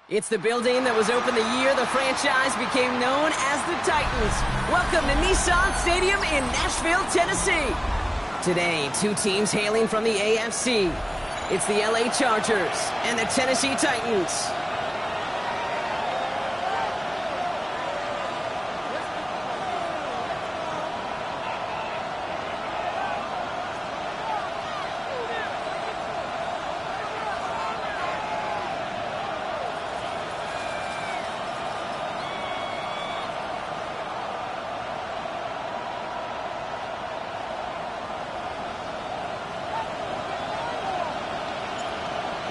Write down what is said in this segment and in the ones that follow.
It's the building that was opened the year the franchise became known as the Titans. Welcome to Nissan Stadium in Nashville, Tennessee. Today, two teams hailing from the AFC. It's the LA Chargers and the Tennessee Titans.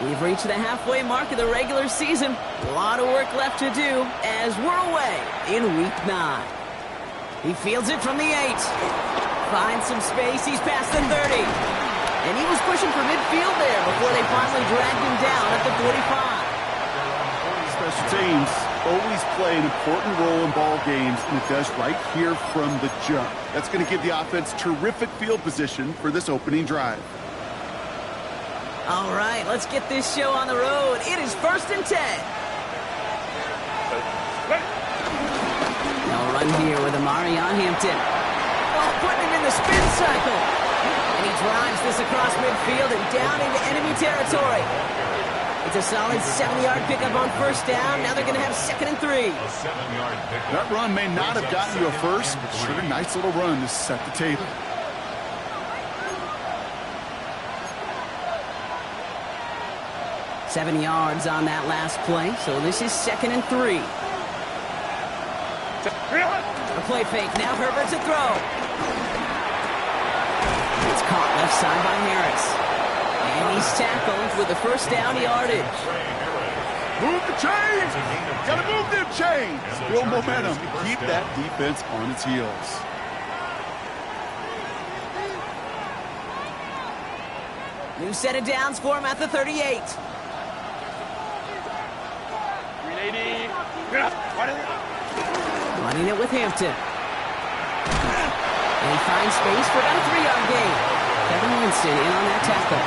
We've reached the halfway mark of the regular season. A lot of work left to do as we're away in Week 9. He fields it from the 8. Finds some space. He's past the 30. And he was pushing for midfield there before they finally dragged him down at the 45. Special teams always play an important role in ball games, and it does right here from the jump. That's going to give the offense terrific field position for this opening drive. All right, let's get this show on the road. It is 1st and 10. They'll run here with Omarion Hampton. Oh, putting him in the spin cycle. And he drives this across midfield and down into enemy territory. It's a solid 7-yard pickup on first down. Now they're going to have 2nd and 3. That run may not have gotten you a first, but sure a nice little run to set the table. Seven yards on that last play, so this is 2nd and 3. A play fake, now Herbert to throw. It's caught left side by Harris. And he's tackled with the first down yardage. Move the chains! Gotta move them chains! Build momentum. Keep that defense on its heels. New set of downs for him at the 38. Running it with Hampton. And he finds space for about a 3-yard gain. Kevin Winston in on that tackle.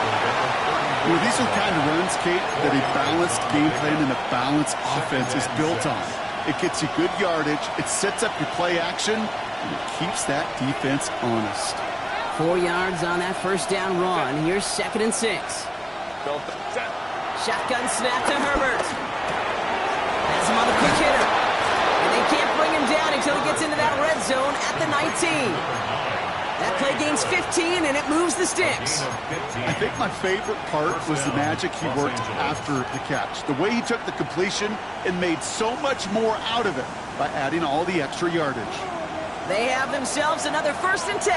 You know, these are the kind of runs, Kate, that a balanced game plan and a balanced offense is built on. It gets you good yardage, it sets up your play action, and it keeps that defense honest. 4 yards on that first down run. Here's 2nd and 6. Shotgun snap to Herbert. Has him on the quick hitter. And they can't bring him down until he gets into that red zone at the 19. That play gains 15, and it moves the sticks. I think my favorite part was the magic he worked after the catch. The way he took the completion and made so much more out of it by adding all the extra yardage. They have themselves another 1st and 10.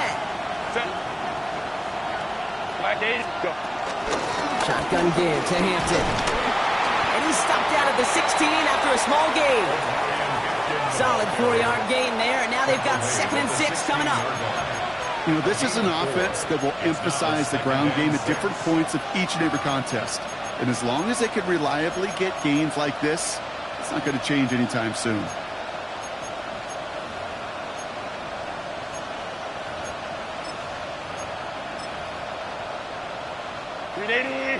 Shotgun give to Hampton. And he's stopped out at the 16 after a small gain. Solid 4-yard gain there, and now they've got 2nd and 6 coming up. You know, this is an offense that will emphasize the ground game at different points of each and every contest. And as long as they can reliably get gains like this, it's not going to change anytime soon.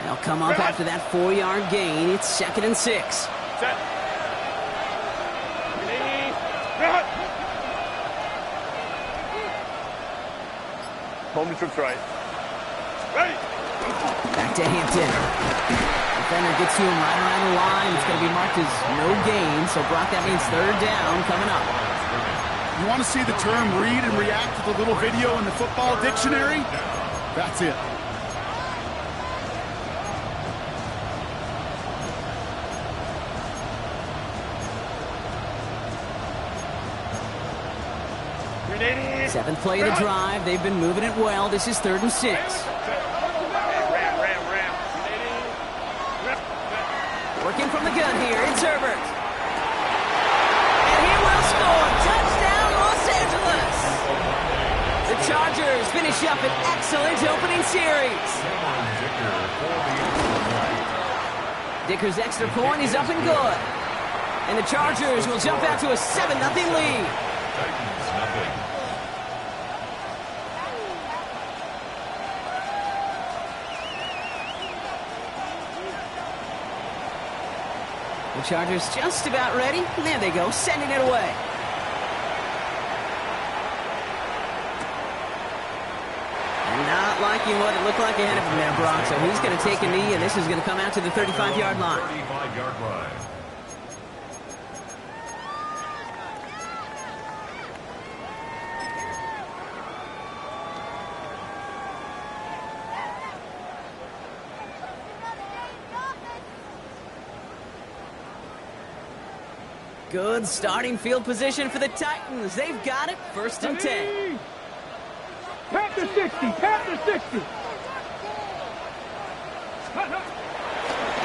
They'll come up after that 4-yard gain. It's 2nd and 6. Home to troops right. Back to Hampton. Defender gets to him right around the line. It's going to be marked as no gain. So, Brock, that means 3rd down coming up. You want to see the term read and react to the little video in the football dictionary? That's it. Seventh play of the drive. They've been moving it well. This is 3rd and 6. Working from the gun here. It's Herbert. And he will score. Touchdown, Los Angeles. The Chargers finish up an excellent opening series. Dicker's extra point is up and good. And the Chargers will jump out to a 7-0 lead. The Chargers just about ready. There they go, sending it away. Not liking what it looked like ahead of him there, Brock. So he's going to take a knee, and this is going to come out to the 35-yard line. 35-yard line. Good starting field position for the Titans. They've got it. 1st and 10. Panther 60, Panther 60.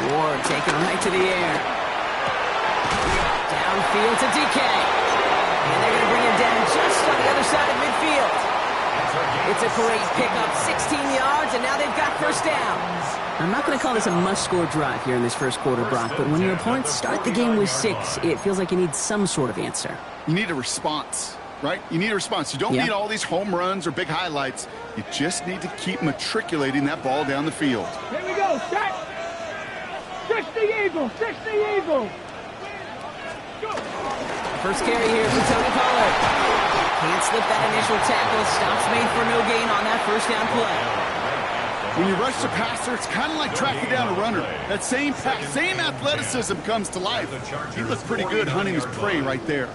Ward taken right to the air. Downfield to DK. And they're going to bring him down just on the other side of midfield. It's a great pickup, 16 yards, and now they've got 1st down. I'm not going to call this a must-score drive here in this 1st quarter, Brock, but when your opponents start the game with 6, it feels like you need some sort of answer. You need a response, right? You need a response. You don't need all these home runs or big highlights. You just need to keep matriculating that ball down the field. Here we go, set. 60 Eagles, 60 Eagles. First carry here for Tony Pollard. Can't slip that initial tackle. Stops made for no gain on that 1st down play. When you rush the passer, it's kind of like tracking down a runner. That same athleticism comes to life. He looked pretty good hunting his prey right there.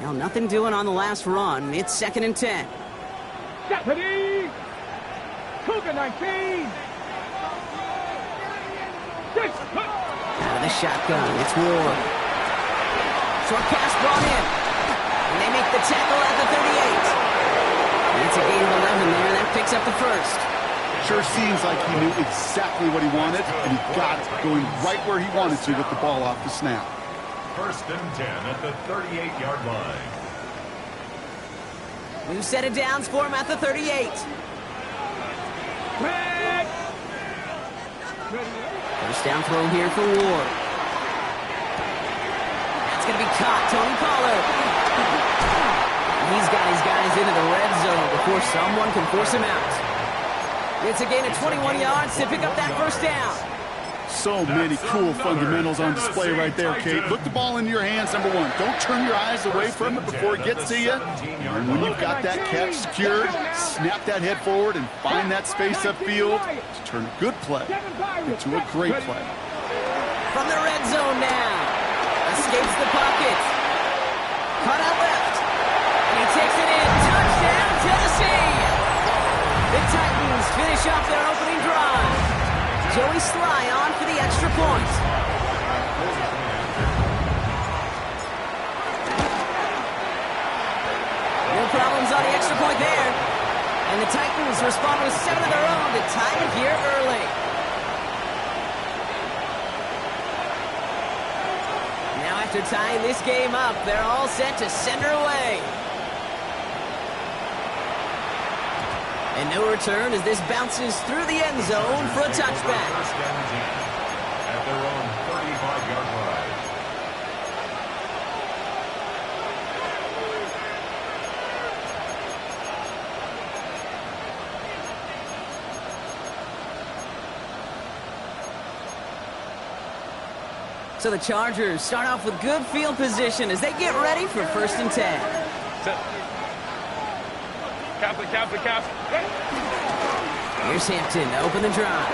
Now, nothing doing on the last run. It's 2nd and 10. Deputy! Cougar 19! Out of the shotgun, it's Ward. Short pass brought in. And they make the tackle at the 38. It's a gain of 11 there. That picks up the 1st. Sure seems like he knew exactly what he wanted, and he got it, going right where he wanted to with the ball off the snap. 1st and 10 at the 38-yard line. New set of downs for him at the 38. First down throw here for Ward. That's going to be caught. Tony Pollard. He's got his guys into the red zone before someone can force him out. It's a gain of 21 yards to pick up that 1st down. So many cool fundamentals on display right there, Kate. Look the ball into your hands, number 1. Don't turn your eyes away from it before it gets to you. And when you've got that catch secured, snap that head forward and find that space upfield to turn a good play into a great play. From the red zone now. Escapes the pocket. Cut out left. And he takes it in. Touchdown, Tennessee. The Titans finish off their opening drive. Joey Sly on for the extra point. No problems on the extra point there. And the Titans respond with 7 of their own to tie it here early. Now after tying this game up, they're all set to send her away. And no return as this bounces through the end zone for a touchback. 1st and 10 at their own 35-yard line. So the Chargers start off with good field position as they get ready for 1st and 10. Cap. Here's Hampton to open the drive.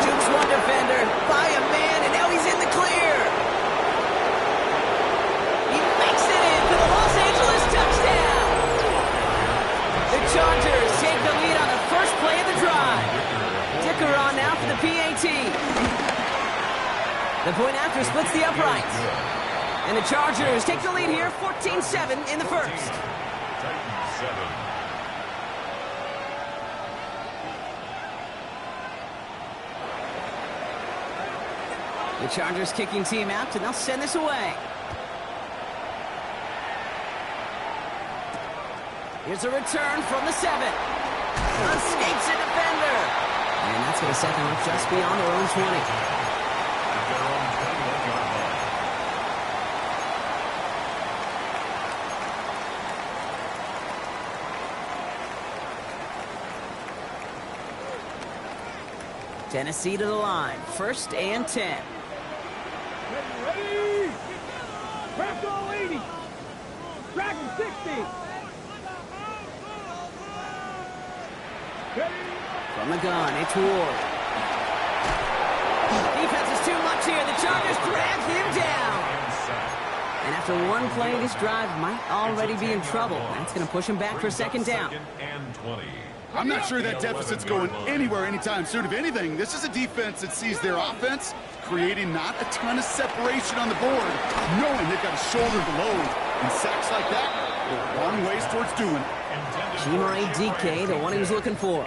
Jukes one defender by a man, and now he's in the clear. He makes it in for the Los Angeles touchdown. The Chargers take the lead on the first play of the drive. Dicker on now for the PAT. The point after splits the uprights. And the Chargers take the lead here, 14-7 in the 1st. Titans 7. The Chargers kicking team out, and they'll send this away. Here's a return from the 7. Escapes a defender. And that's going to set them up just beyond their own 20. Tennessee to the line. 1st and 10. Ready? Crack all 80. Dragon 60. Ready? From the gun, it's Ward. Defense is too much here. The Chargers drag him down. And after one play, this drive might already be in trouble. That's going to push him back for 2nd down. I'm not sure that deficit's going anywhere anytime soon. If anything, this is a defense that sees their offense creating not a ton of separation on the board, knowing they've got to shoulder the load. And sacks like that go a long ways towards doing it. Chimere DK, the one he was looking for.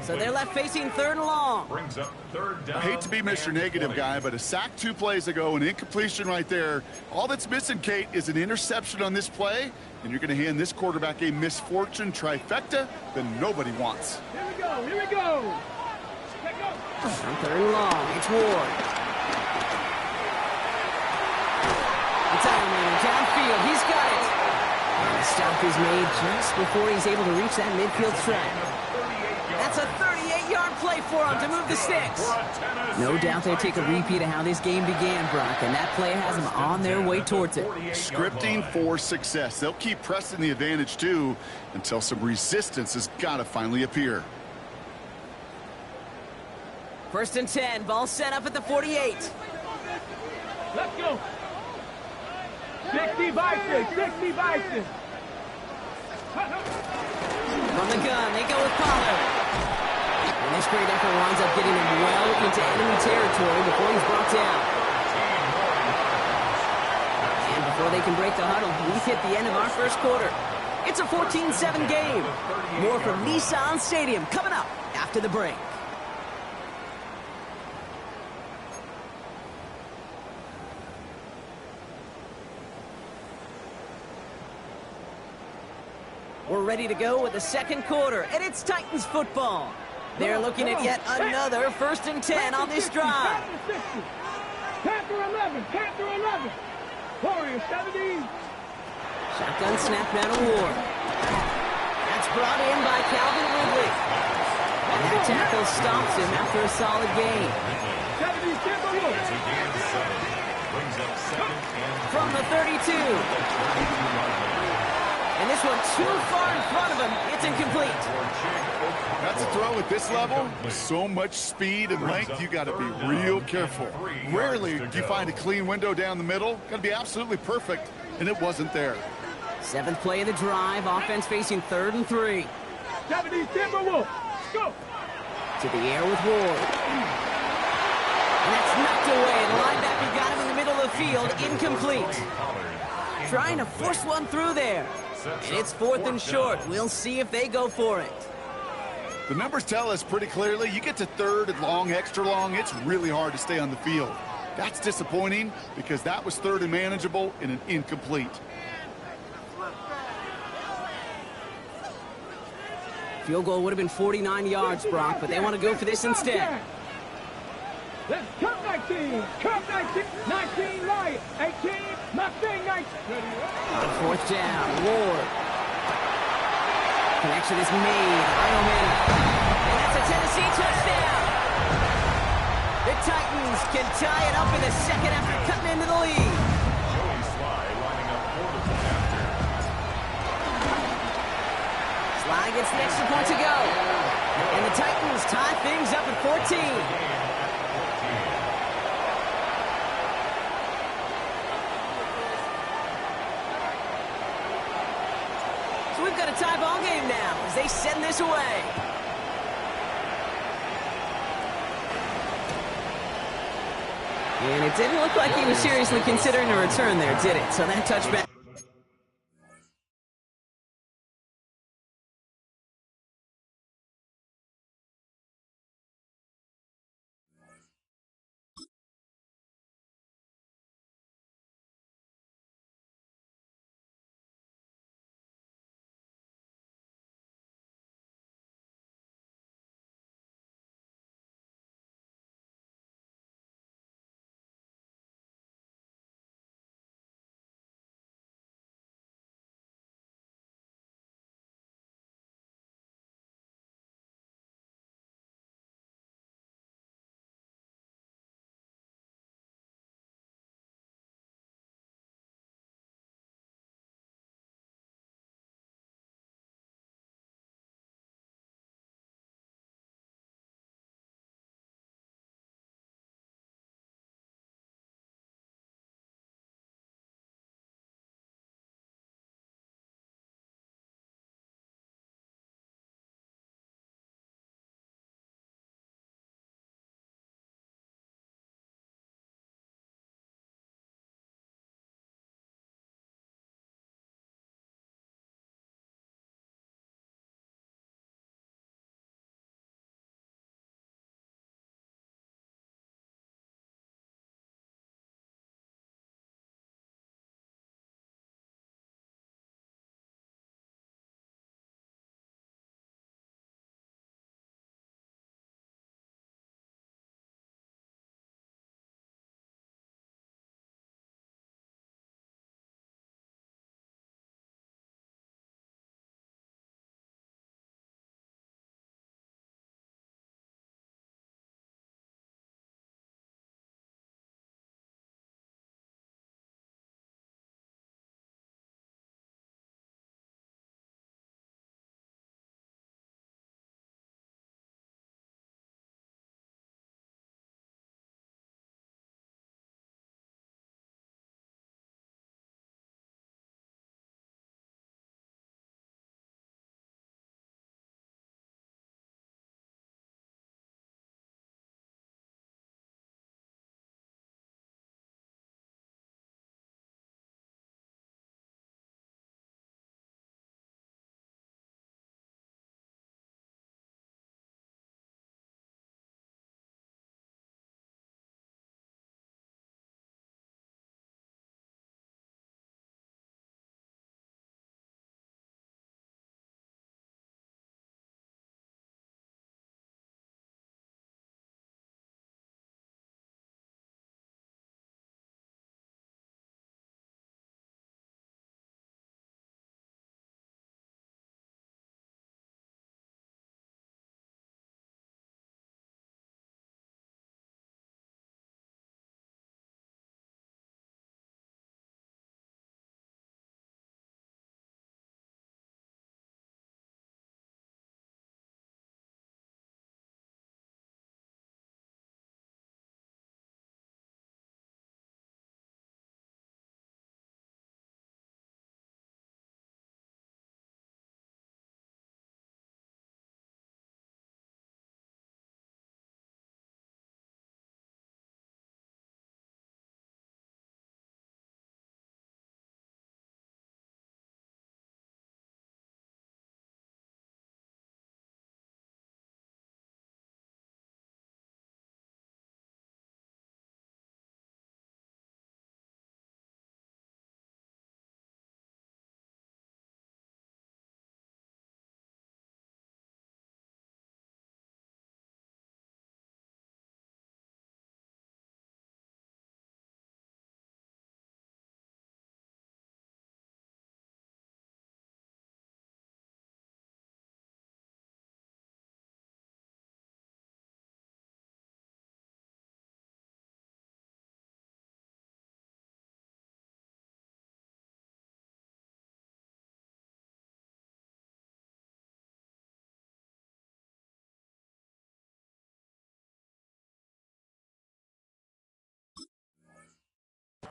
So they're left facing 3rd and long. I hate to be Mr. Negative guy, but a sack 2 plays ago, an incompletion right there. All that's missing, Kate, is an interception on this play, and you're going to hand this quarterback a misfortune trifecta that nobody wants. Here we go. Here we go. Let go. On 3rd and long, it's Ward. Entitlement downfield, he's got it. And the stop is made just before he's able to reach that midfield track. That's a 38-yard play for him to move the sticks. No doubt they'll take a repeat of how this game began, Brock, and that play has them on their way towards it. Scripting for success. They'll keep pressing the advantage, too, until some resistance has got to finally appear. 1st and 10, ball set up at the 48. Let's go. 60 Bison. 60 Bison. From the gun, they go with Pollard. And this great effort winds up getting him well into enemy territory before he's brought down. And before they can break the huddle, we've hit the end of our 1st quarter. It's a 14-7 game. More from Nissan Stadium coming up after the break. We're ready to go with the 2nd quarter, and it's Titans football. They're looking at yet another 1st and 10 on this drive. Panther 11. Panther 11. Warrior 70. Shotgun snap now to Ward. That's brought in by Calvin Ridley. And that tackle stops him after a solid gain. 70 Timberwolves. From the 32. And this one too far in front of him. It's incomplete. That's a throw at this level. With so much speed and length, you got to be real careful. Rarely do you find a clean window down the middle. Got to be absolutely perfect, and it wasn't there. 7th play of the drive. Offense facing 3rd and 3. 70 Timberwolves. Go. To the air with Ward. And that's knocked away. The linebacker got him in the middle of the field. Incomplete. Trying to force one through there. And it's 4th and short. We'll see if they go for it. The numbers tell us pretty clearly, you get to 3rd and long, extra long, it's really hard to stay on the field. That's disappointing because that was 3rd and manageable and an incomplete. Field goal would have been 49 yards, Brock, but they want to go for this instead. Let's cut 19. Cut 19. 19 right. 18. Mustang 19. On 4th down, Ward. Connection is made. Heilman. And that's a Tennessee touchdown. The Titans can tie it up in the 2nd after cutting into the lead. Joey Sly lining up for the point after. Sly gets the extra point to go. And the Titans tie things up at 14. We've got a tie ball game now as they send this away. And it didn't look like he was seriously considering a return there, did it? So that touchback.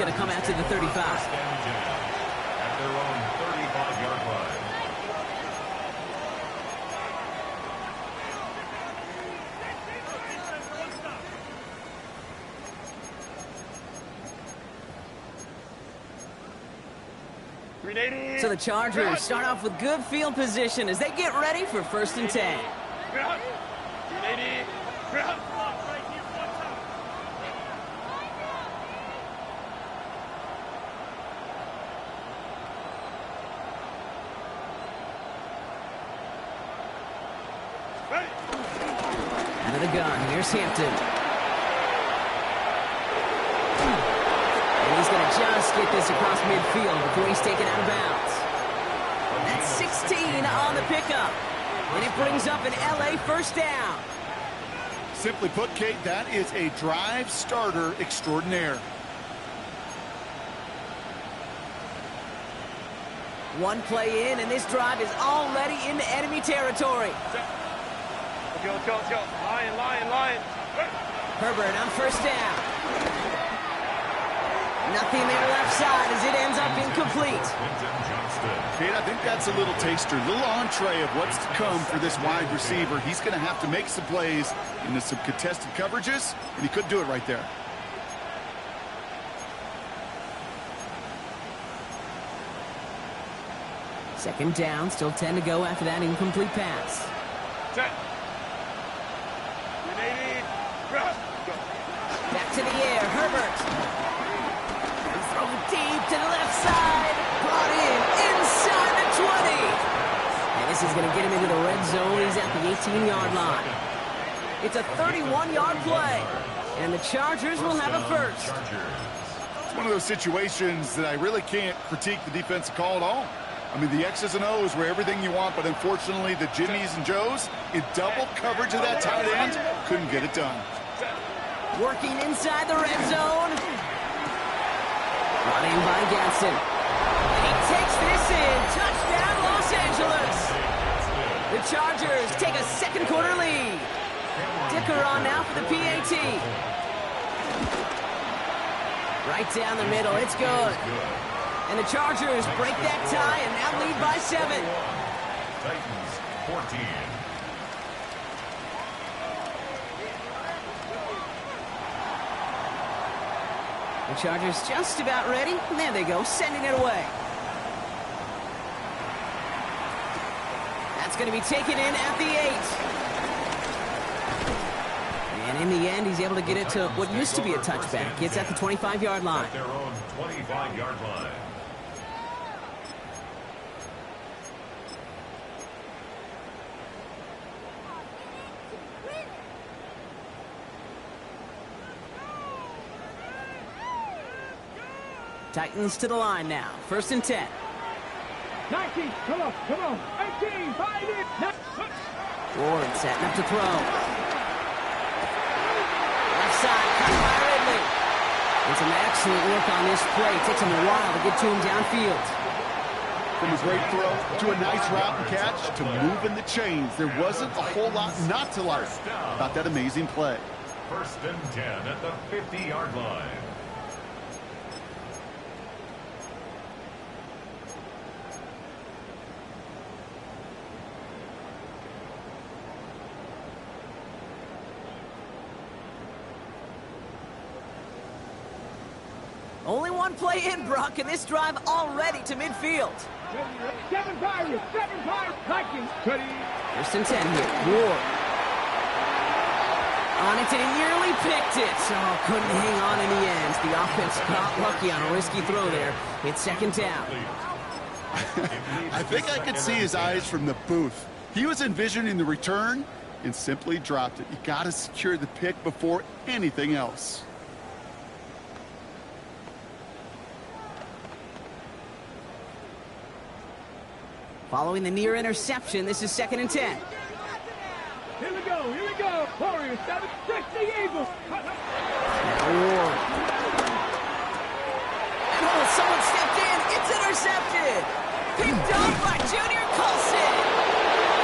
going to come out to the 35. At their own 35-yard line. So the Chargers start off with good field position as they get ready for 1st and 10. Out of the gun, here's Hampton. And he's going to just get this across midfield before he's taken out of bounds. That's 16 on the pickup. And it brings up an LA 1st down. Simply put, Kate, that is a drive starter extraordinaire. One play in, and this drive is already into enemy territory. Let's go. Lion. Herbert on 1st down. Nothing there left side as it ends up incomplete. Kate, I think that's a little taster, a little entree of what's to come for this wide receiver. He's going to have to make some plays into some contested coverages, and he couldn't do it right there. Second down, still 10 to go after that incomplete pass. Back to the air, Herbert. Throw deep to the left side. Brought in inside the 20. And this is going to get him into the red zone. He's at the 18-yard line. It's a 31-yard play. And the Chargers will have a 1st. It's one of those situations that I really can't critique the defensive call at all. I mean, the X's and O's were everything you want, but unfortunately, the Jimmies and Joes, in double coverage of that tight end, couldn't get it done. Working inside the red zone. Running by Gaston. He takes this in. Touchdown, Los Angeles. The Chargers take a second-quarter lead. Dicker on now for the PAT. Right down the middle. It's good. And the Chargers break that tie and now lead by 7. Titans 14. The Chargers just about ready. And there they go, sending it away. That's going to be taken in at the 8. And in the end, he's able to get it to what used to be a touchback. It's at the 25-yard line. At their own 25-yard line. Titans to the line now. 1st and 10. 19, come on. 18, find it. Ward setting up to throw. Left side, cut by Ridley. And some excellent work on this play. It takes him a while to get to him downfield. From a great throw to a nice route and catch to moving the chains. There wasn't a whole lot not to like about that amazing play. 1st and 10 at the 50-yard line. Only one play in, Brock, and this drive already to midfield. 7 Vikings. Vikings. 1st and 10 here. Ward. On it, and he nearly picked it. Oh, couldn't hang on in the end. The offense got lucky on a risky throw there. It's 2nd down. I think I could see his eyes from the booth. He was envisioning the return and simply dropped it. You got to secure the pick before anything else. Following the near interception, this is 2nd and 10. Here we go. Warriors 7, 6, the Eagles. Ward. Oh, someone stepped in. It's intercepted. Picked off by Junior Colson.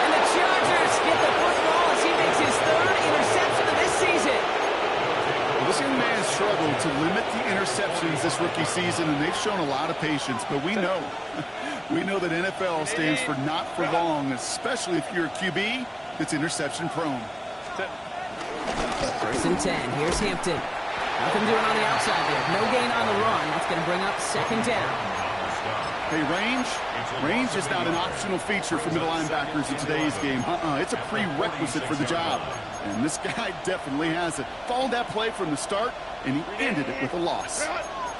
And the Chargers get the football as he makes his 3rd interception of this season. Well, this young man struggled to limit the interceptions this this rookie season, and they've shown a lot of patience, but we know that NFL stands for not for long, especially if you're a QB that's interception prone. First and 10. Here's Hampton. Nothing doing on the outside there. No gain on the run. That's going to bring up second down. Hey, range is not an optional feature for middle linebackers in today's game. It's a prerequisite for the job. And this guy definitely has it. Followed that play from the start, and he ended it with a loss.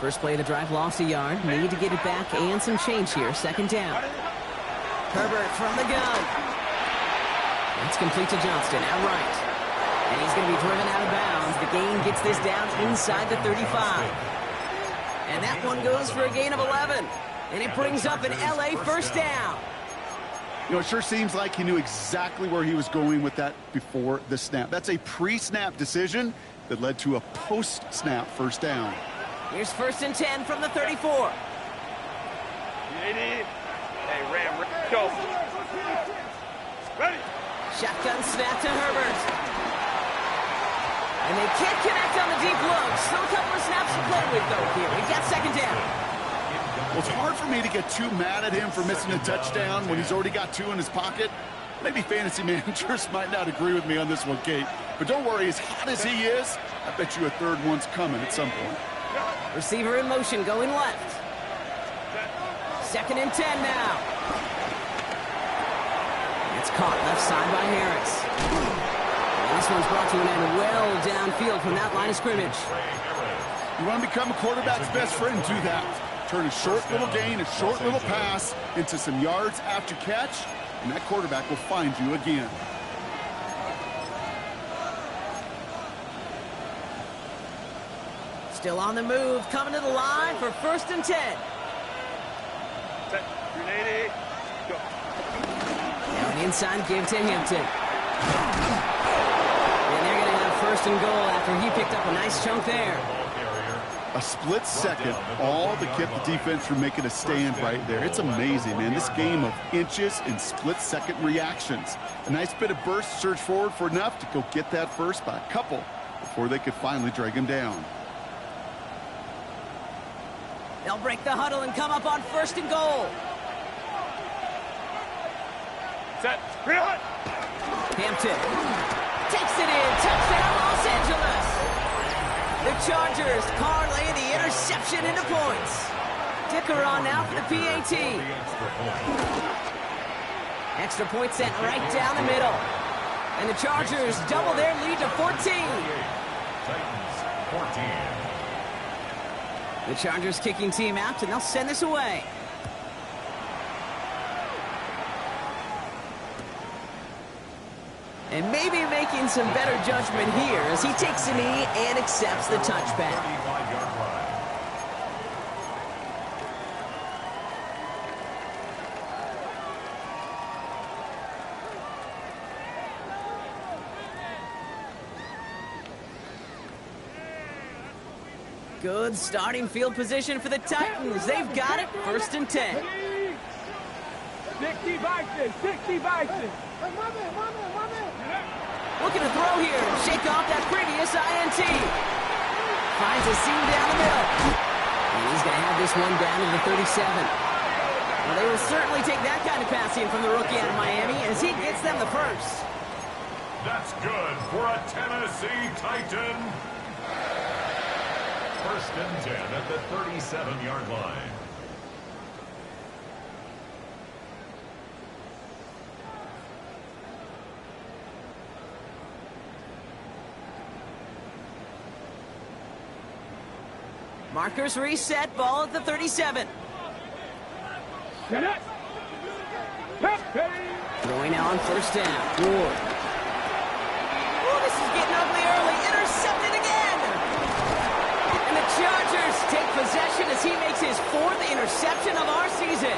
First play of the drive lost a yard. Need to get it back and some change here. Second down. Herbert from the gun. That's complete to Johnston, out right. And he's going to be driven out of bounds. The gain gets this down inside the 35. And that one goes for a gain of 11. And it brings up an LA first down. You know, it sure seems like he knew exactly where he was going with that before the snap. That's a pre-snap decision that led to a post-snap first down. Here's first and 10 from the 34. Hey, Ram, go. Ready. Shotgun snap to Herbert. And they can't connect on the deep look. Still a couple of snaps to play with, though, here. We've got second down. Well, it's hard for me to get too mad at him for missing a touchdown when he's already got two in his pocket. Maybe fantasy managers might not agree with me on this one, Kate. But don't worry, as hot as he is, I bet you a third one's coming at some point. Receiver in motion going left. Second and 10 now. It's caught left side by Harris. And this one's brought to an end well downfield from that line of scrimmage. You want to become a quarterback's best friend, do that. Turn a short little gain, a short little pass into some yards after catch, and that quarterback will find you again. Still on the move, coming to the line for first and 10. Set. 380. Go. Down inside, give to Hampton. And they're going to have first and goal after he picked up a nice chunk there. A split second, all that kept the defense from making a stand right there. It's amazing, man. This game of inches and split-second reactions. A nice bit of burst, surge forward for enough to go get that first by a couple before they could finally drag him down. They'll break the huddle and come up on first and goal. Set. Reload. Hampton takes it in. Touchdown, Los Angeles. The Chargers parlay the interception into points. Dicker on now for the PAT. Extra point set right down the middle. And the Chargers double their lead to 14. Titans 14. The Chargers kicking team out, and they'll send this away. And maybe making some better judgment here as he takes a knee and accepts the touchback. 35-yard line. Good starting field position for the Titans. They've got it, first and 10. 60 Bison, 60 Bison. Looking to throw here, shake off that previous INT. Finds a seam down the middle. And he's going to have this one down to the 37. Well, they will certainly take that kind of passing from the rookie out of Miami as he gets them the first. That's good for a Tennessee Titan. First and 10 at the 37-yard line. Markers reset, ball at the 37. Set it. Throwing now on first down. Ward. Oh, this is getting ugly early. Intercepted again. And the Chargers take possession as he makes his fourth interception of our season.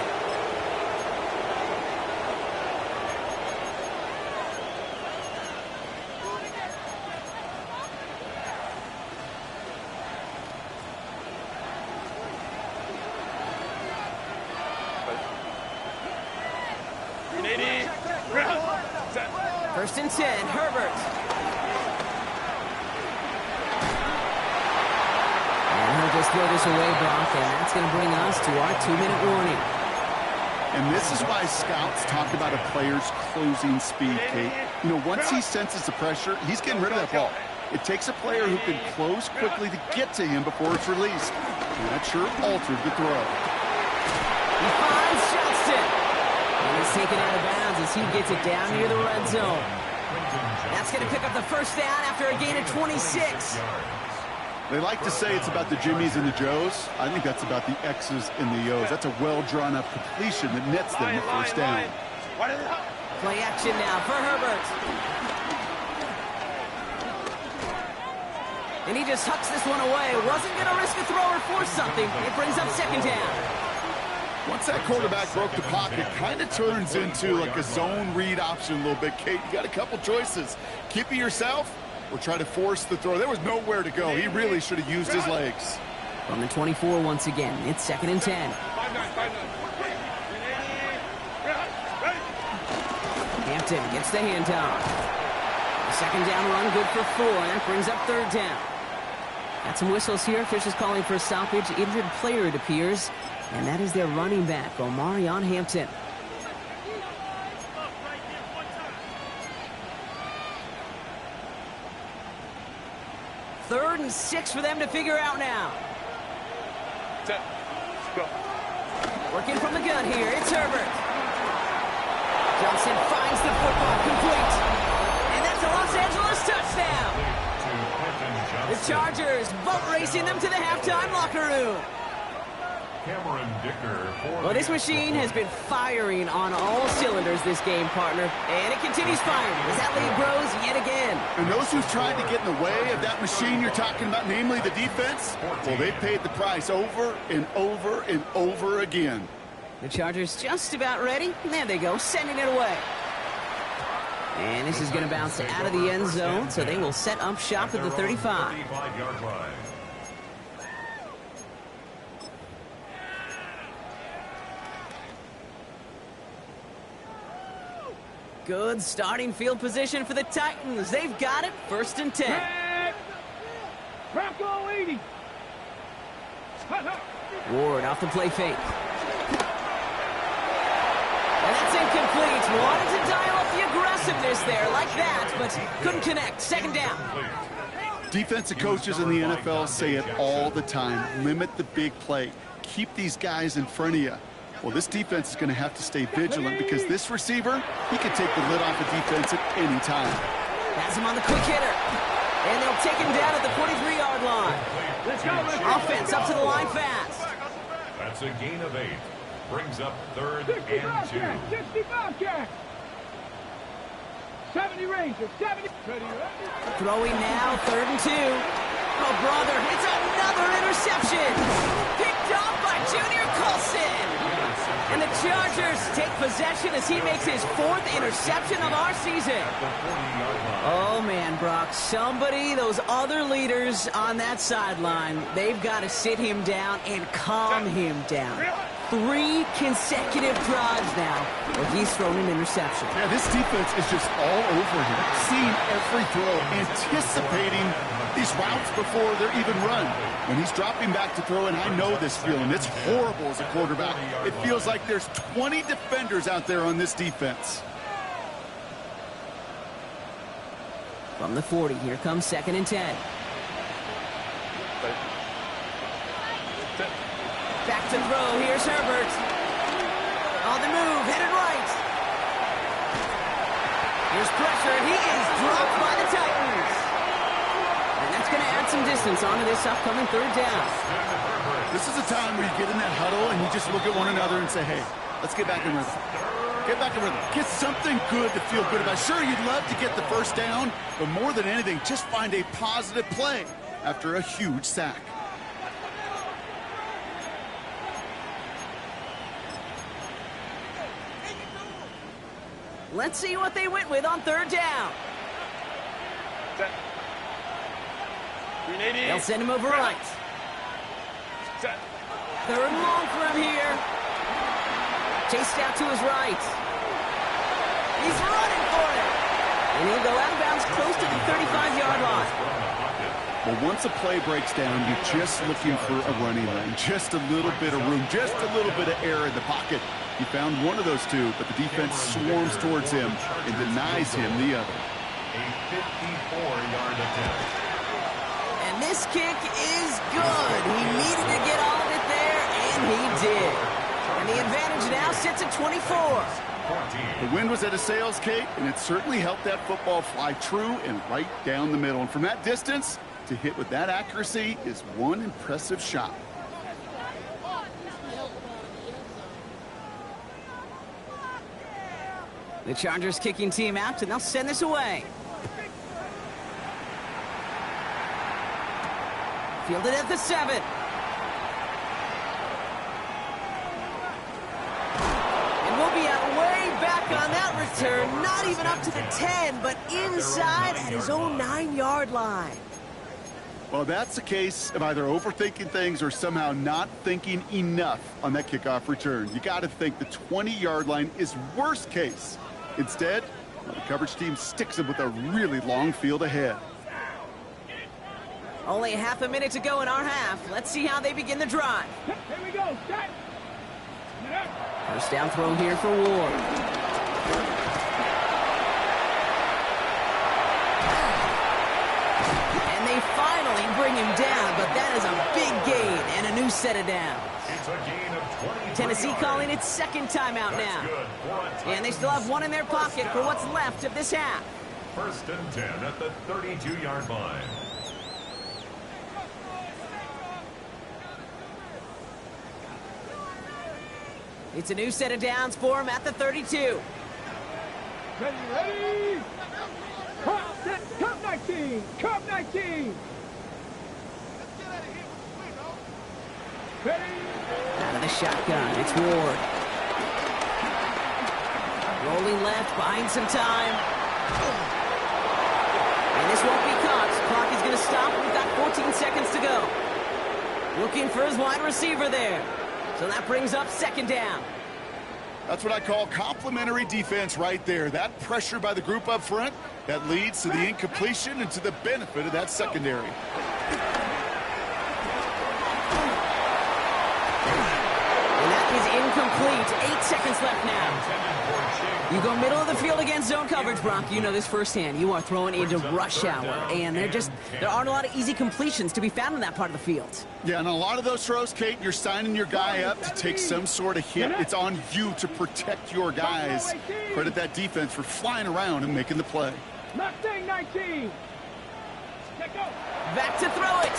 First and 10, Herbert. And he'll just throw this away, Brock, and that's going to bring us to our 2-minute warning. And this is why scouts talk about a player's closing speed, Kate. You know, once he senses the pressure, he's getting rid of that ball. It takes a player who can close quickly to get to him before it's released. And that sure altered the throw. He finds Johnston. And he's taken out of bounds as he gets it down near the red zone. That's going to pick up the first down after a gain of 26. They like to say it's about the Jimmies and the Joes. I think that's about the X's and the O's. That's a well-drawn-up completion that nets them the first down. Play action now for Herbert. And he just hucks this one away. Wasn't going to risk a throw or force something. It brings up second down. Once that quarterback broke the pocket, kind of turns into like a zone read option a little bit. Kate, you got a couple choices. Keep it yourself or try to force the throw. There was nowhere to go. He really should have used his legs. From the 24 once again, it's 2nd and 10. Hampton gets the handoff. The second down run good for 4, and that brings up third down. Got some whistles here. Officials calling for a stoppage. Injured player, it appears. And that is their running back, Omarion Hampton. Third and 6 for them to figure out now. Set. Go. Working from the gun here, it's Herbert. Johnson finds the football complete. And that's a Los Angeles touchdown. The Chargers boat racing them to the halftime locker room. Cameron Dicker for Well, this machine has been firing on all cylinders this game, partner. And it continues firing as that lead grows yet again. And those who've tried to get in the way of that machine you're talking about, namely the defense, well, they paid the price over and over and over again. The Chargers just about ready. And there they go, sending it away. And this is going to bounce out of the end zone, so they will set up shop at the 35. 35-yard line. Good starting field position for the Titans. They've got it, 1st and 10. Bronco 80. Ward off the play fake. And that's incomplete. Wanted to dial up the aggressiveness there like that, but couldn't connect. Second down. Defensive coaches in the NFL say it all the time. Limit the big play. Keep these guys in front of you. Well, this defense is going to have to stay vigilant because this receiver, he can take the lid off a defense at any time. Has him on the quick hitter. And they'll take him down at the 43-yard line. Let's go. Offense up to the line fast. That's a gain of 8. Brings up 3rd 60 and 2. Bobcats. 60 Bobcats. 70 Rangers. 70. Throwing now, 3rd and 2. Oh, brother, it's another interception. Picked off by Junior Colson. And the Chargers take possession as he makes his 4th interception of our season. Oh, man, Brock, somebody, those other leaders on that sideline, they've got to sit him down and calm him down. 3 consecutive drives now where he's thrown an interception. Yeah, this defense is just all over him, seeing every throw, anticipating these routes before they're even run. When he's dropping back to throw, and I know this feeling, it's horrible as a quarterback. It feels like there's 20 defenders out there on this defense. From the 40, here comes 2nd and 10. Back to throw, here's Herbert. On the move, headed right. Here's pressure, and he is dropped by the Titans. And that's going to add some distance onto this upcoming 3rd down. This is a time where you get in that huddle and you just look at one another and say, hey, let's get back in rhythm. Get back in rhythm. Get something good to feel good about. Sure, you'd love to get the first down, but more than anything, just find a positive play after a huge sack. Let's see what they went with on 3rd down. Set. 380. They'll send him over right. Set. 3rd and long for him here. Chased out to his right. He's running for it. And he'll go out of bounds close to the 35-yard line. Well, once a play breaks down, you're just looking for a running lane, just a little bit of room, just a little bit of air in the pocket. He found one of those two, but the defense swarms towards him and denies him the other. A 54-yard attempt. And this kick is good. He needed to get all of it there, and he did. And the advantage now sits at 24. The wind was at his sails, Kate, and it certainly helped that football fly true and right down the middle. And from that distance, to hit with that accuracy is one impressive shot. The Chargers kicking team out, and they'll send this away. Fielded at the 7. And we'll be out way back on that return. Not even up to the 10, but inside at his own 9-yard line. Well, that's a case of either overthinking things or somehow not thinking enough on that kickoff return. You got to think the 20-yard line is worst case. Instead, the coverage team sticks him with a really long field ahead. Only half a minute to go in our half. Let's see how they begin the drive. Here we go. Set. First down throw here for Ward. And they finally bring him down, but that is a big gain and a new set of downs. It's a gain of 20. Tennessee calling its second timeout now. And they still have one in their pocket for what's left of this half. First and 10 at the 32-yard line. It's a new set of downs for him at the 32. Ready. Cup 19. Cup 19. Ready. Out of the shotgun, it's Ward. Rolling left, buying some time. And this won't be caught. Clock is going to stop. We've got 14 seconds to go. Looking for his wide receiver there. So that brings up second down. That's what I call complimentary defense right there. That pressure by the group up front, that leads to the incompletion and to the benefit of that secondary. And that is incomplete. 8 seconds left now. You go middle of the field against zone coverage, Brock. You know this firsthand. You are throwing into rush hour, and there aren't a lot of easy completions to be found in that part of the field. Yeah, and a lot of those throws, Kate, you're signing your guy up to take some sort of hit. It's on you to protect your guys. Credit that defense for flying around and making the play. Mustang 19. Check go. Back to throw it.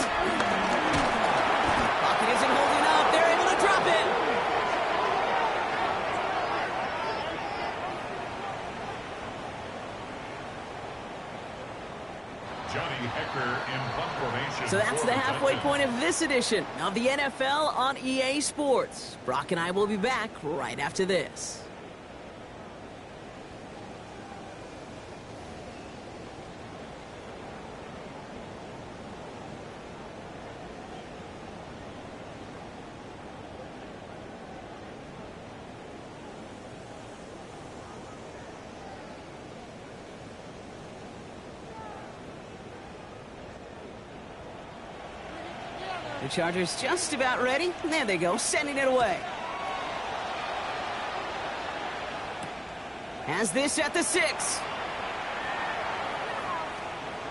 Pocket isn't holding up. They're able to drop it. Johnny Hecker in punt formation. So that's the halfway point of this edition of the NFL on EA Sports. Brock and I will be back right after this. The Chargers just about ready. There they go, sending it away. Has this at the 6.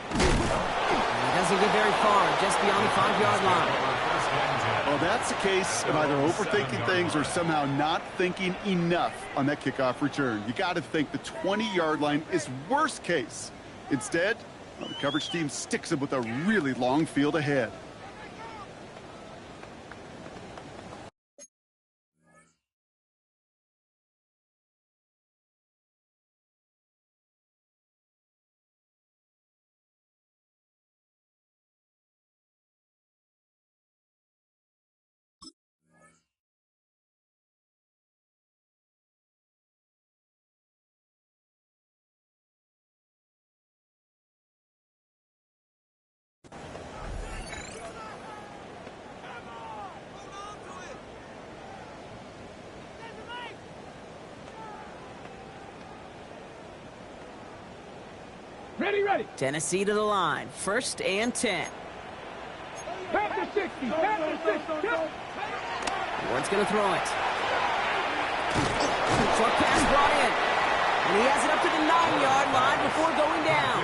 And he doesn't get very far, just beyond the 5-yard line. Well, that's a case of either overthinking things or somehow not thinking enough on that kickoff return. You got to think the 20-yard line is worst case. Instead, the coverage team sticks him with a really long field ahead. Ready. Tennessee to the line, 1st and 10. 60. Pass to 60. Ward's going to throw it. Short pass brought in. And he has it up to the 9-yard line before going down.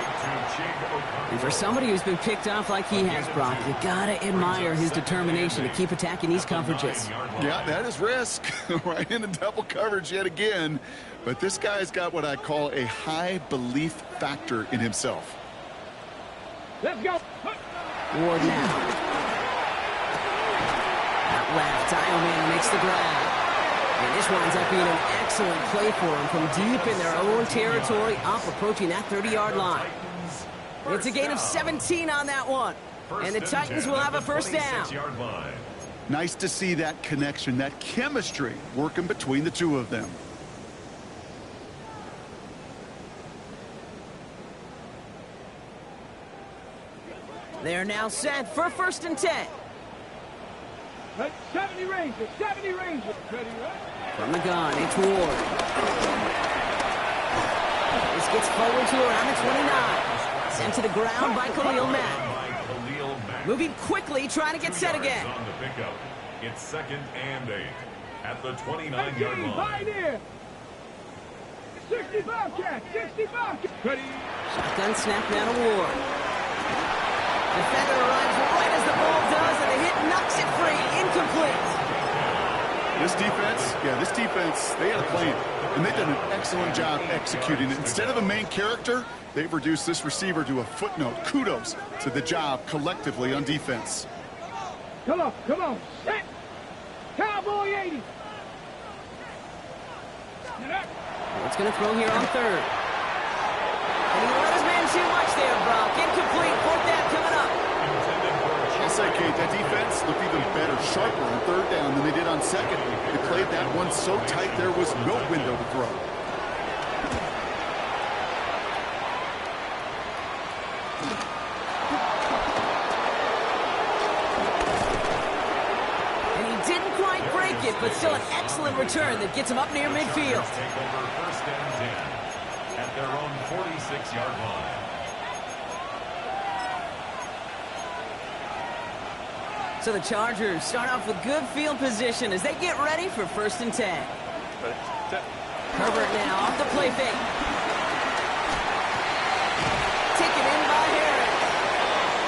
And for somebody who's been picked off like he has, Brock, you got to admire his determination to keep attacking these coverages. Yeah, that is risk. Right into double coverage yet again. But this guy's got what I call a high belief factor in himself. Let's go. Ward now. Out left, Ioman makes the grab. And this winds up being an excellent play for him from deep in their own territory, up approaching that 30-yard line. It's a gain of 17 on that one. And the Titans will have a first down. Nice to see that connection, that chemistry working between the two of them. They're now set for 1st and 10. 70 Rangers. 70 Rangers. Ready, right? From the gun, it's Ward. This gets forward to around the 29. Sent to the ground by Khalil Mack. Moving quickly, trying to get set again. It's 2nd and 8 at the 29-yard line. Right here. 65 catch. 65 catch. Ready. Shotgun snap now to Ward. Defender arrives right as the ball does, and the hit knocks it free. Incomplete. This defense, they had a plan, and they've done an excellent job executing it. Instead of a main character, they've reduced this receiver to a footnote. Kudos to the job collectively on defense. Come on. Set. Cowboy 80. What's going to throw here on 3rd? And he let his man too much there, Brock. Incomplete. 4th down coming up. I'll say, Kate, that defense looked even better, sharper on 3rd down than they did on 2nd. They played that one so tight there was no window to throw. And he didn't quite break it, but still an excellent return that gets him up near midfield. Take over 1st and 10 at their own 46-yard line. So the Chargers start off with good field position as they get ready for 1st and 10. Herbert now off the play fake. Taken in by Harris.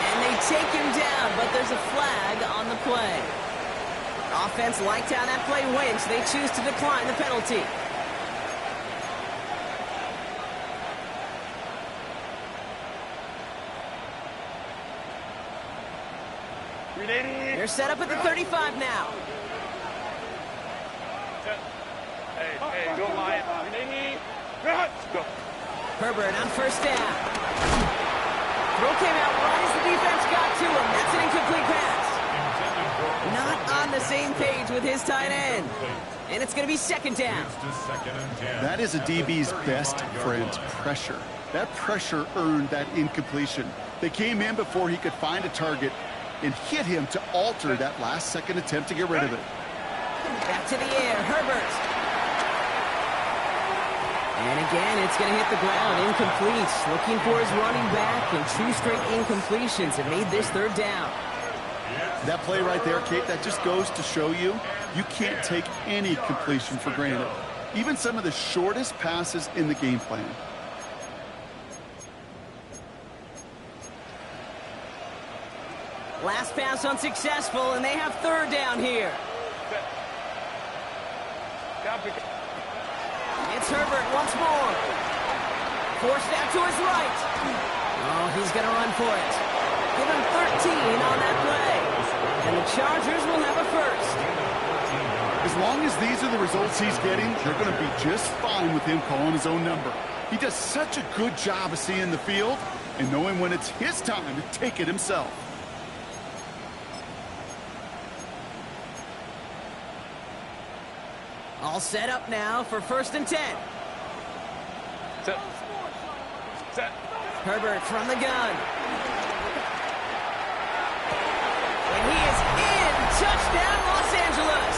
And they take him down, but there's a flag on the play. Offense liked how that play went, so they choose to decline the penalty. They're set up at the 35 now. Hey, go Lion. Go. Herbert on 1st down. Throw came out right as the defense got to him. That's an incomplete pass. Not on the same page with his tight end. And it's going to be 2nd down. That is a DB's best friend, pressure. That pressure earned that incompletion. They came in before he could find a target and hit him to alter that last-second attempt to get rid of it. Back to the air, Herbert. And again, it's going to hit the ground, incomplete. Looking for his running back, and 2 straight incompletions have made this 3rd down. That play right there, Kate, that just goes to show you can't take any completion for granted. Even some of the shortest passes in the game plan. Last pass unsuccessful, and they have 3rd down here. It's Herbert once more. Forced out to his right. Oh, he's going to run for it. Give him 13 on that play. And the Chargers will have a first. As long as these are the results he's getting, they're going to be just fine with him calling his own number. He does such a good job of seeing the field and knowing when it's his time to take it himself. All set up now for 1st and 10. Set. Herbert from the gun. And he is in. Touchdown, Los Angeles.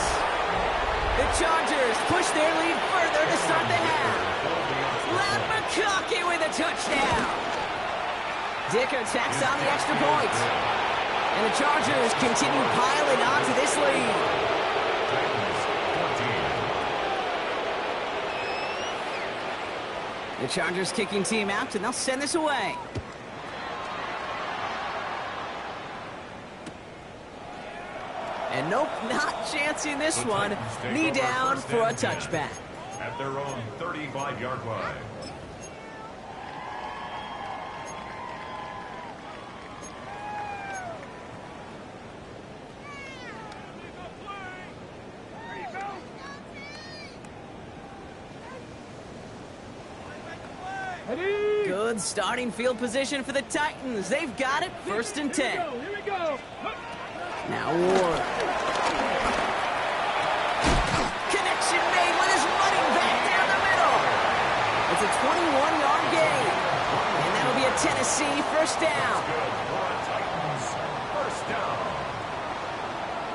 The Chargers push their lead further to start the half. Matt McConkey with a touchdown. Dicker tacks on the extra point. And the Chargers continue piling on to this lead. Titans 14. The Chargers kicking team out, and they'll send this away. And nope, not chancing this The one. Titans take Knee over down first for a and 10 touchback. At their own 35-yard line. Ready? Good starting field position for the Titans. They've got it, first and 10. Here we go. Now Ward. Connection made with his running back down the middle. It's a 21-yard gain. And that'll be a Tennessee first down. Good for a Titans first down.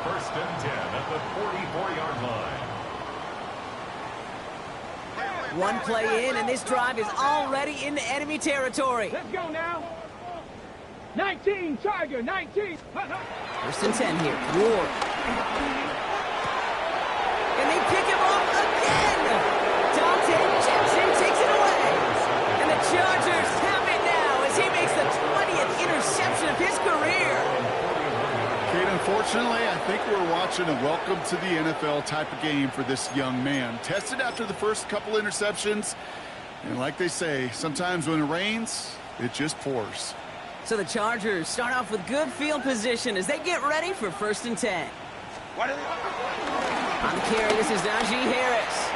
First and 10 at the 44-yard line. One play in, and this drive is already into enemy territory. Let's go now. 19, Tiger, 19. First and 10 here. Ward. And they pick him off again. Dante Jackson takes it away. And the Chargers have it now as he makes the 20th interception of his career. Kate, unfortunately, I think we're watching a welcome to the NFL type of game for this young man. Tested after the first couple interceptions, and like they say, sometimes when it rains, it just pours. So the Chargers start off with good field position as they get ready for first and 10. What are they? On the carry, this is Najee Harris.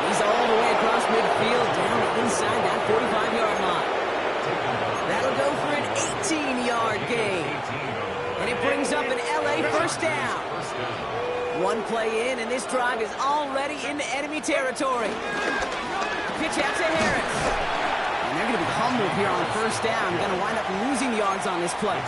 He's all the way across midfield, down inside that 45-yard line. That'll go for an 18-yard gain. And it brings up an LA first down. One play in, and this drive is already into enemy territory. Pitch out to Harris. And they're going to be humbled here on first down. Going to wind up losing yards on this play.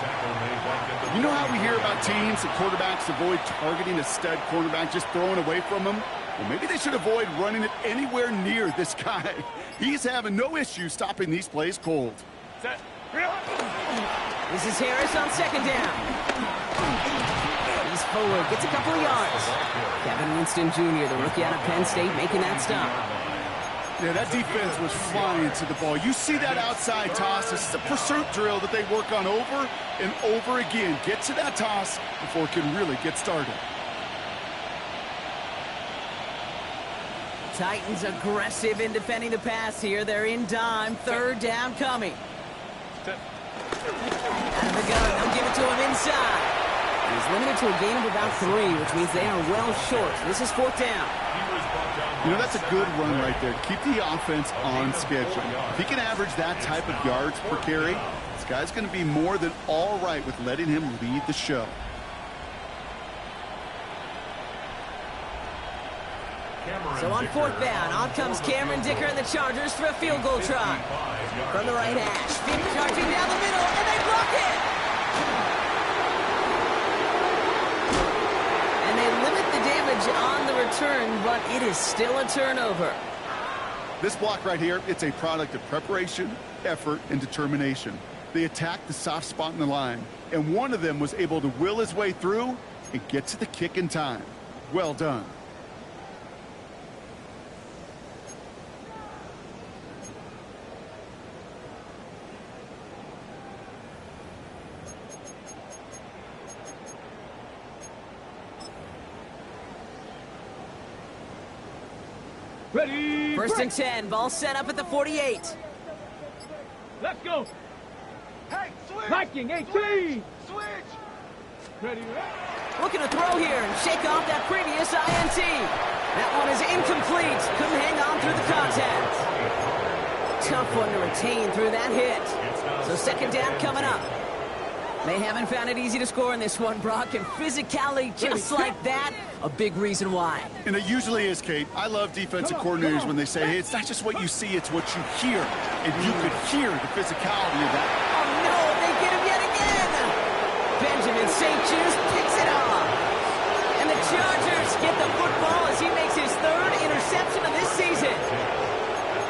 You know how we hear about teams and quarterbacks avoid targeting a stud quarterback, just throwing away from him? Well, maybe they should avoid running it anywhere near this guy. He's having no issue stopping these plays cold. Set. This is Harris on second down. He's forward, gets a couple of yards. Kevin Winston Jr., the rookie out of Penn State, making that stop. Yeah, that defense was flying to the ball. You see that outside toss. This is a pursuit drill that they work on over and over again. Get to that toss before it can really get started. Titans aggressive in defending the pass here. They're in dime. Third down coming. Set. Out of the gun, they'll give it to him inside. He's limited to a gain of about 3, which means they are well short. This is fourth down. You know, that's a good run right there. Keep the offense on schedule. If he can average that type of yards per carry, this guy's going to be more than all right with letting him lead the show. So on fourth down, on comes Cameron Dicker and the Chargers for a field goal try. From the right hash, Fick charging down the middle, and they block it! And they limit the damage on the return, but it is still a turnover. This block right here, it's a product of preparation, effort, and determination. They attacked the soft spot in the line, and one of them was able to will his way through and get to the kick in time. Well done. Ready? First and 10, ball set up at the 48. Let's go. Hey, switch. Viking 18. Switch. Ready? Looking to throw here and shake off that previous INT. That one is incomplete. Couldn't hang on through the contact. Tough one to retain through that hit. So second down coming up. They haven't found it easy to score in this one, Brock, and physicality just like that, a big reason why. And it usually is, Kate. I love defensive coordinators when they say, hey, it's not just what you see, it's what you hear. And you could hear the physicality of that. Oh, no, they get him yet again. Benjamin St. Just picks it off. And the Chargers get the football as he makes his third interception of this season.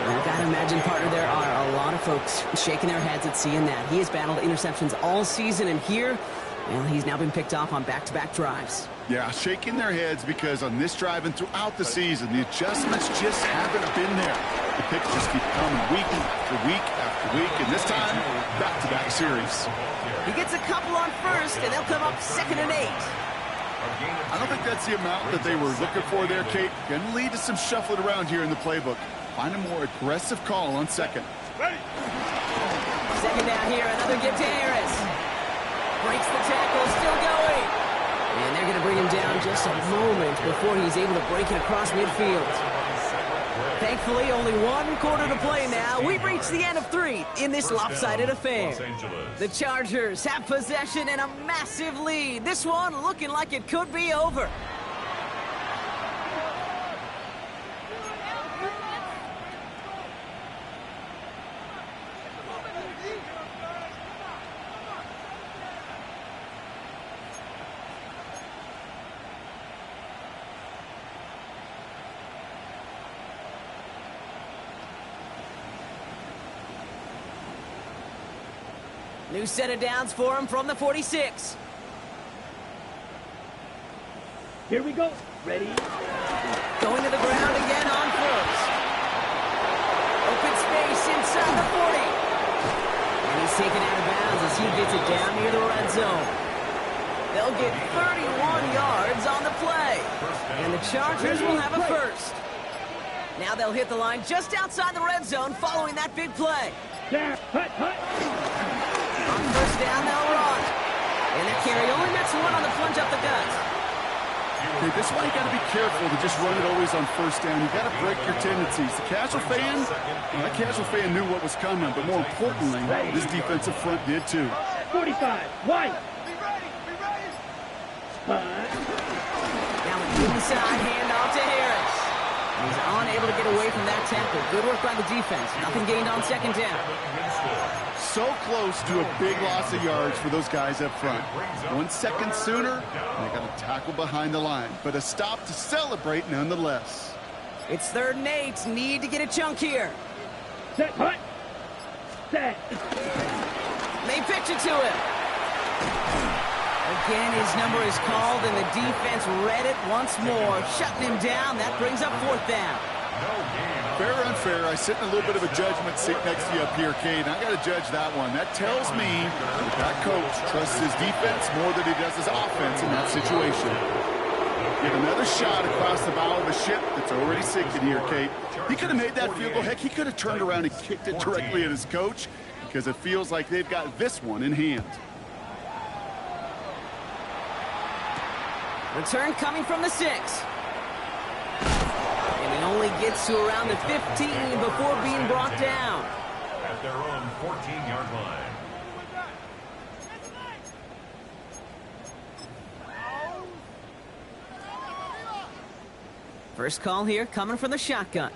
I've got to imagine, partner, there are a lot of folks shaking their heads at seeing that. He has battled interceptions all season, and here, well, he's now been picked off on back-to-back drives. Yeah, shaking their heads because on this drive and throughout the season, the adjustments just haven't been there. The picks just keep coming week after week after week, and this time, back-to-back series. He gets a couple on first, and they'll come up 2nd and 8. I don't think that's the amount that they were looking for there, Kate. Going to lead to some shuffling around here in the playbook. Find a more aggressive call on second. Ready. Second down here, another give to Harris. Breaks the tackle, still going. And they're going to bring him down just a moment before he's able to break it across midfield. Thankfully, only one quarter to play now. We've reached the end of 3 in this lopsided affair. The Chargers have possession and a massive lead. This one looking like it could be over. New set of downs for him from the 46. Here we go. Ready? Going to the ground again on first. Open space inside the 40. And he's taken out of bounds as he gets it down near the red zone. They'll get 31 yards on the play. And the Chargers will have a first. Now they'll hit the line just outside the red zone following that big play. Down. Hut. On first down, they'll run. And that carry only gets one on the plunge up the gut. Okay, this is why you got to be careful to just run it always on first down. You got to break your tendencies. The casual fan, well, that casual fan knew what was coming, but more importantly, this defensive front did too. 45. White. Be ready. Be ready. Now an inside handoff to Harris. He's unable to get away from that tackle. Good work by the defense. Nothing gained on second down. So close to a big loss of yards for those guys up front. 1 second sooner, and they got a tackle behind the line. But a stop to celebrate nonetheless. It's 3rd and 8. Need to get a chunk here. Set. Hut. Set. They pitch it to him. Again, his number is called, and the defense read it once more. Shutting him down. That brings up 4th down. Fair or unfair, I sit in a little bit of a judgment seat next to you up here, Cade. I got to judge that one. That tells me that coach trusts his defense more than he does his offense in that situation. Get another shot across the bow of a ship that's already sinking here, Kate. He could have made that field goal. Heck, he could have turned around and kicked it directly at his coach because it feels like they've got this one in hand. Return coming from the 6. And he only gets to around the 15 before being brought down. At their own 14-yard line. First call here coming from the shotgun.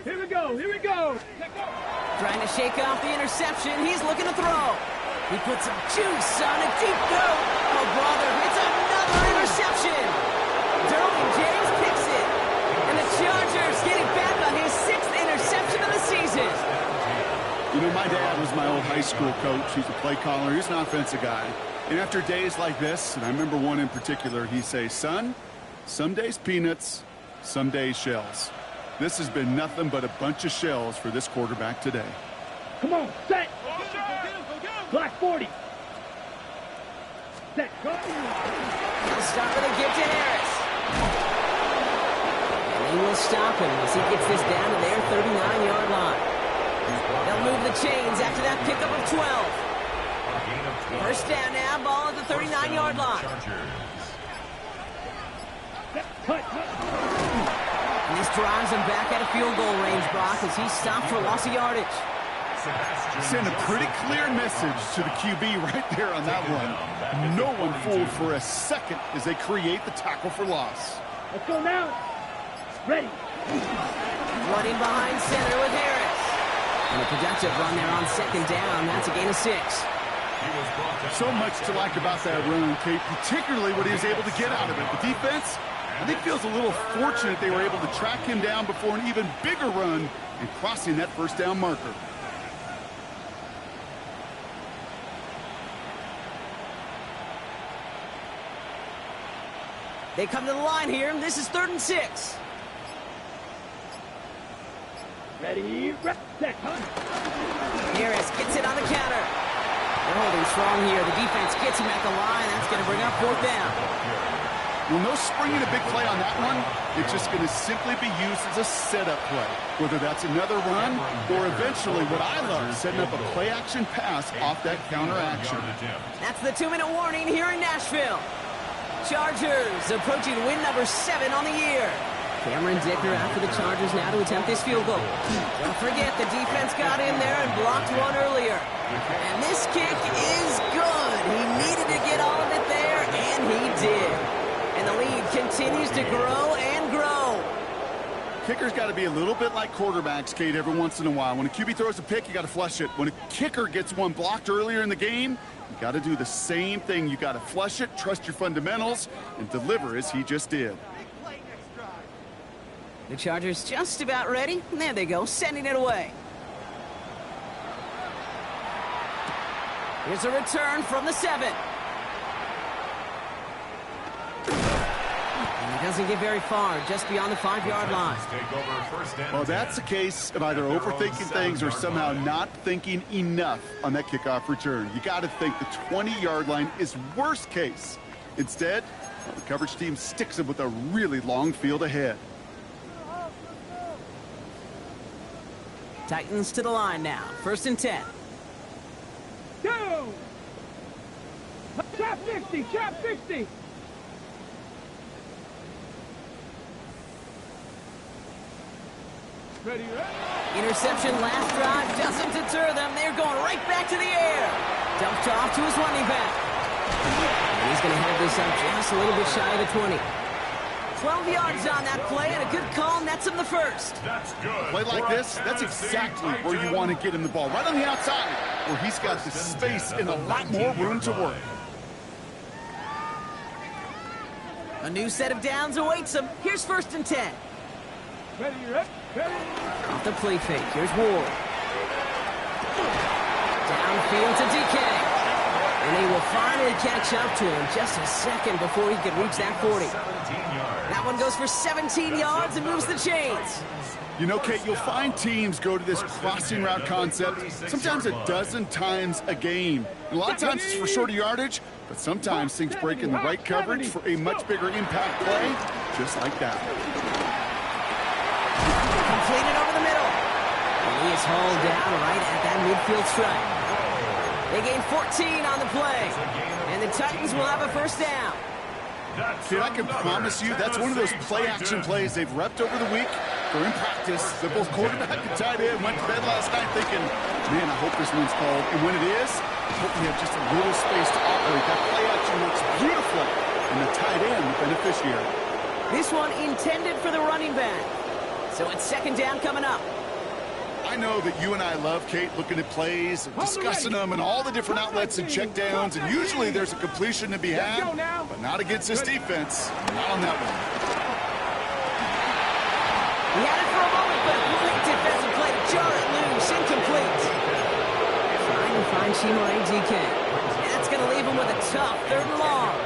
Here we go. Trying to shake off the interception. He's looking to throw. He puts some juice on a deep throw. Oh, brother, it's another interception. Derwin James picks it. And the Chargers getting back on his 6th interception of the season. You know, my dad was my old high school coach. He's a play caller. He's an offensive guy. And after days like this, and I remember one in particular, he'd say, son, some days peanuts, some days shells. This has been nothing but a bunch of shells for this quarterback today. Come on. Set. Black 40. Set. Go. He'll stop with a give to Harris. And he will stop him as he gets this down to their 39-yard line. They'll move the chains after that pickup of 12. First down now, ball at the 39-yard line. And this drives him back at a field goal range, Brock, as he stopped for loss of yardage. Send a pretty clear message to the QB right there on that one. No one fooled for a second as they create the tackle for loss. Let's go now. Ready. Running behind center with Harris. And a productive run there on second down. That's a gain of 6. So much to like about that run, Kate, particularly what he was able to get out of it. The defense, I think feels a little fortunate they were able to track him down before an even bigger run and crossing that first down marker. They come to the line here, and this is 3rd and 6. Ready, set, hunt. Harris gets it on the counter. They're holding strong here. The defense gets him at the line. That's going to bring up 4th down. Well, no springing a big play on that one. It's just going to simply be used as a setup play. Whether that's another run or eventually what I love, setting up a play-action pass off that counter action. That's the 2-minute warning here in Nashville. Chargers approaching win number 7 on the year. Cameron Dicker out for the Chargers now to attempt this field goal. Don't forget, the defense got in there and blocked one earlier. And this kick is good. He needed to get all of it there, and he did. And the lead continues to grow and grow. Kicker's got to be a little bit like quarterbacks, Kate, every once in a while. When a QB throws a pick, you got to flush it. When a kicker gets one blocked earlier in the game, you got to do the same thing. You got to flush it, trust your fundamentals, and deliver as he just did. The Chargers just about ready. And there they go, sending it away. Here's a return from the 7. And he doesn't get very far, just beyond the 5-yard line. Well, that's a case of either overthinking things or somehow not thinking enough on that kickoff return. You got to think the 20-yard line is worst case. Instead, the coverage team sticks him with a really long field ahead. Titans to the line now. 1st and 10. Go! Chop 60, chop 60. Ready, Interception last drive doesn't deter them. They're going right back to the air. Dumped off to his running back. And he's going to head this up just a little bit shy of the 20. 12 yards on that play, and a good call nets him the first. That's good. Play like this, that's exactly where you want to get him the ball. Right on the outside, where he's got the space and a lot more room to work. A new set of downs awaits him. Here's 1st and 10. ready, ready. Off the play fake. Here's Ward. Downfield to DK. And they will finally catch up to him just a second before he could reach that 40. That one goes for 17 yards and moves the chains. You know, Kate, you'll find teams go to this crossing route concept sometimes a dozen times a game. And a lot of times it's for shorter yardage, but sometimes things break in the right coverage for a much bigger impact play, just like that. Completed over the middle. And he is hauled down right at that midfield stripe. They gain 14 on the play. And the Titans will have a 1st down. Kid, I can promise you that's one of those play-action plays they've repped over the week or in practice that both quarterback and tight end went to bed last night thinking, man, I hope this one's called. And when it is, I hope we have just a little space to operate. That play-action works beautifully, and the tight end, the beneficiary. This one intended for the running back. So it's 2nd down coming up. I know that you and I love, Kate, looking at plays, and discussing them, and all the different outlets and checkdowns, and usually there's a completion to be had, but not against this defense. Not on that one. He had it for a moment, but a great defensive play to jar it loose, incomplete. Trying to find Chimere DK. That's going to leave him with a tough 3rd and long.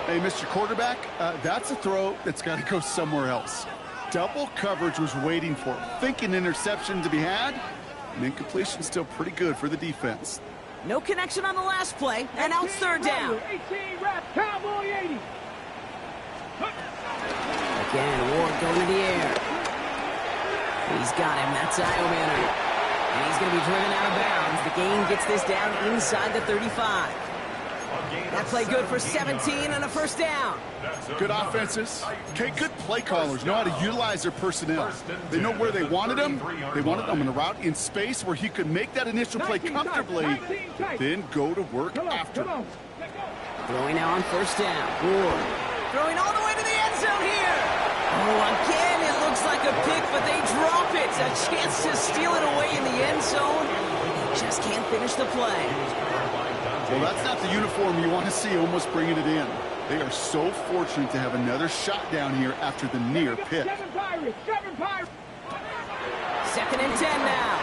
Hey, Mr. Quarterback, that's a throw that's got to go somewhere else. Double coverage was waiting for it. Thinking interception to be had, and incompletion still pretty good for the defense. No connection on the last play, and now it's 3rd down. 18 rep, Cowboy 80. Again, Ward going to the air. He's got him. That's Iomanner. And he's going to be driven out of bounds. The gain gets this down inside the 35. That play good for 17 and a 1st down. Good offenses. Okay, good play callers know how to utilize their personnel. They know where they wanted them. They wanted them in a route in space where he could make that initial play comfortably, then go to work after. Throwing now on 1st down. Ward throwing all the way to the end zone here. Oh, again, it looks like a pick, but they drop it. A chance to steal it away in the end zone. They just can't finish the play. Well, that's not the uniform you want to see almost bringing it in. They are so fortunate to have another shot down here after the near pick. 7 Pirates, 7 Pirates. 2nd and 10 now.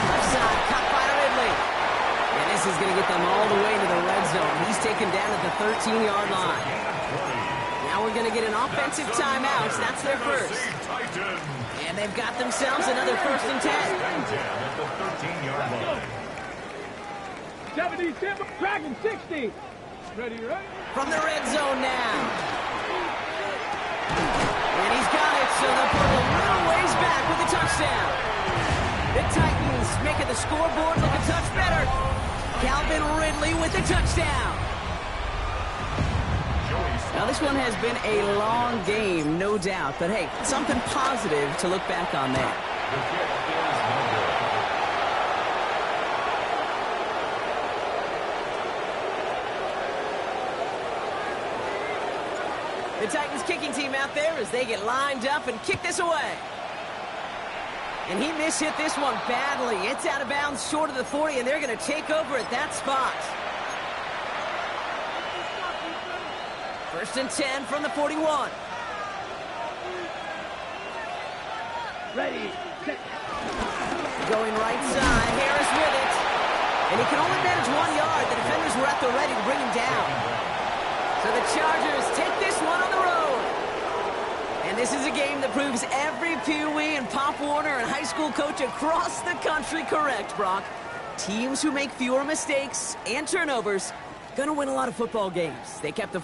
Left side, caught by Ridley. And this is going to get them all the way to the red zone. He's taken down at the 13-yard line. Now we're going to get an offensive timeout. That's their first. And they've got themselves another 1st and 10. At the 13-yard line. 77, Dragon 60. Ready? From the red zone now. And he's got it, so they'll put a little ways back with a touchdown. The Titans making the scoreboard look a touch better. Calvin Ridley with the touchdown. Now, this one has been a long game, no doubt. But, hey, something positive to look back on there. The kick is no good. The Titans kicking team out there as they get lined up and kick this away. And he mishit this one badly. It's out of bounds short of the 40, and they're going to take over at that spot. 1st and 10 from the 41. Ready, set. Going right side, Harris with it. And he can only manage 1 yard. The defenders were at the ready to bring him down. So the Chargers take this one on the road. And this is a game that proves every Pee Wee and Pop Warner and high school coach across the country correct, Brock. Teams who make fewer mistakes and turnovers gonna win a lot of football games. They kept the